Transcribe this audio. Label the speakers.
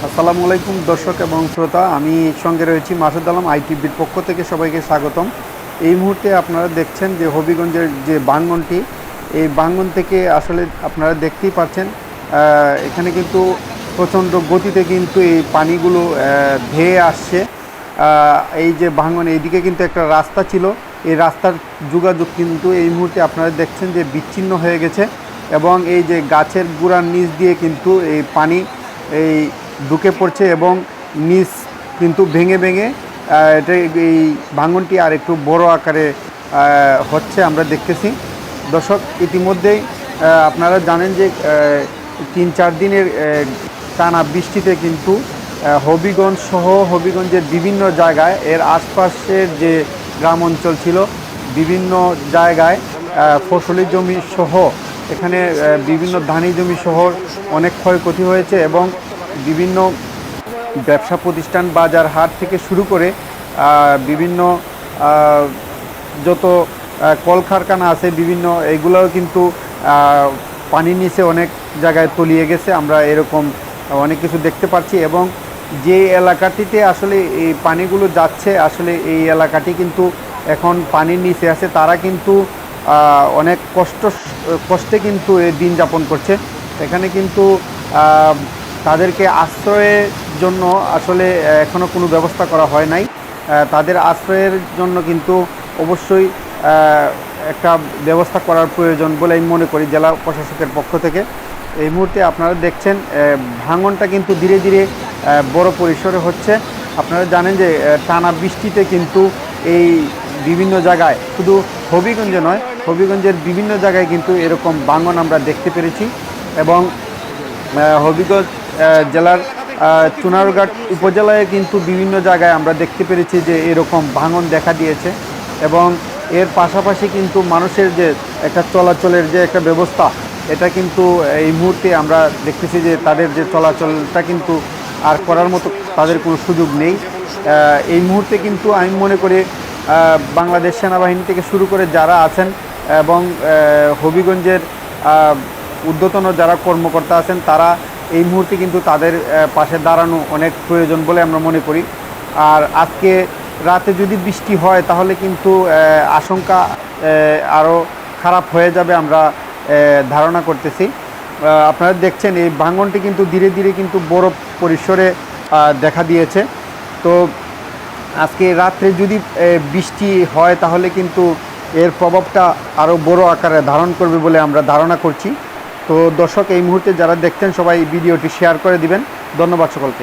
Speaker 1: আসসালামু আলাইকুম দর্শক এবং শ্রোতা, আমি সঙ্গে রয়েছি মাসুদ আলম আইটিভির পক্ষ থেকে সবাইকে স্বাগতম। এই মুহূর্তে আপনারা দেখছেন যে হবিগঞ্জের যে ভাঙ্গনটি, এই ভাঙ্গন থেকে আসলে আপনারা দেখতেই পাচ্ছেন এখানে কিন্তু প্রচণ্ড গতিতে কিন্তু এই পানিগুলো ধেয়ে আসছে। এই যে ভাঙ্গন, এইদিকে কিন্তু একটা রাস্তা ছিল, এই রাস্তার যোগাযোগ কিন্তু এই মুহূর্তে আপনারা দেখছেন যে বিচ্ছিন্ন হয়ে গেছে এবং এই যে গাছের গোড়ার নিচ দিয়ে কিন্তু এই পানি এই ঢুকে পড়ছে এবং নিচ কিন্তু ভেঙে ভেঙে এটা এই ভাঙনটি আর একটু বড় আকারে হচ্ছে আমরা দেখতেছি। দর্শক, ইতিমধ্যেই আপনারা জানেন যে 3-4 দিনের টানা বৃষ্টিতে কিন্তু হবিগঞ্জ সহ হবিগঞ্জের বিভিন্ন জায়গায় এর আশপাশের যে গ্রাম অঞ্চল ছিল বিভিন্ন জায়গায় ফসলি জমি সহ এখানে বিভিন্ন ধানি জমি সহ অনেক ক্ষয়ক্ষতি হয়েছে এবং বিভিন্ন ব্যবসা প্রতিষ্ঠান, বাজার হাট থেকে শুরু করে বিভিন্ন যত কলকারখানা আছে বিভিন্ন এগুলোও কিন্তু পানির নিচে অনেক জায়গায় তলিয়ে গেছে। আমরা এরকম অনেক কিছু দেখতে পাচ্ছি এবং যে এলাকাটিতে আসলে এই পানিগুলো যাচ্ছে, আসলে এই এলাকাটি কিন্তু এখন পানির নিচে আছে। তারা কিন্তু অনেক কষ্টে কিন্তু দিন যাপন করছে। এখানে কিন্তু তাদেরকে আশ্রয়ের জন্য আসলে এখনও কোনো ব্যবস্থা করা হয় নাই। তাদের আশ্রয়ের জন্য কিন্তু অবশ্যই একটা ব্যবস্থা করার প্রয়োজন বলে আমি মনে করি জেলা প্রশাসকের পক্ষ থেকে। এই মুহূর্তে আপনারা দেখছেন ভাঙনটা কিন্তু ধীরে ধীরে বড় পরিসরে হচ্ছে। আপনারা জানেন যে টানা বৃষ্টিতে কিন্তু এই বিভিন্ন জায়গায়, শুধু হবিগঞ্জে নয়, হবিগঞ্জের বিভিন্ন জায়গায় কিন্তু এরকম ভাঙন আমরা দেখতে পেরেছি এবং হবিগঞ্জ জেলার চুনারঘাট উপজেলায় কিন্তু বিভিন্ন জায়গায় আমরা দেখতে পেরেছি যে এরকম ভাঙন দেখা দিয়েছে এবং এর পাশাপাশি কিন্তু মানুষের যে একটা চলাচলের যে একটা ব্যবস্থা, এটা কিন্তু এই মুহূর্তে আমরা দেখতেছি যে তাদের যে চলাচলটা কিন্তু আর করার মতো তাদের কোনো সুযোগ নেই। এই মুহূর্তে কিন্তু আমি মনে করি বাংলাদেশ সেনাবাহিনী থেকে শুরু করে যারা আছেন এবং হবিগঞ্জের ঊর্ধ্বতন যারা কর্মকর্তা আছেন, তারা এই মুহূর্তে কিন্তু তাদের পাশে দাঁড়ানো অনেক প্রয়োজন বলে আমরা মনে করি। আর আজকে রাতে যদি বৃষ্টি হয় তাহলে কিন্তু আশঙ্কা আরও খারাপ হয়ে যাবে আমরা ধারণা করতেছি। আপনারা দেখছেন এই ভাঙনটি কিন্তু ধীরে ধীরে কিন্তু বড় পরিসরে দেখা দিয়েছে। তো আজকে রাত্রে যদি বৃষ্টি হয় তাহলে কিন্তু এর প্রভাবটা আরও বড় আকারে ধারণ করবে বলে আমরা ধারণা করছি। তো দর্শক, এই মুহূর্তে যারা দেখছেন সবাই ভিডিওটি শেয়ার করে দিবেন। ধন্যবাদ সকলকে।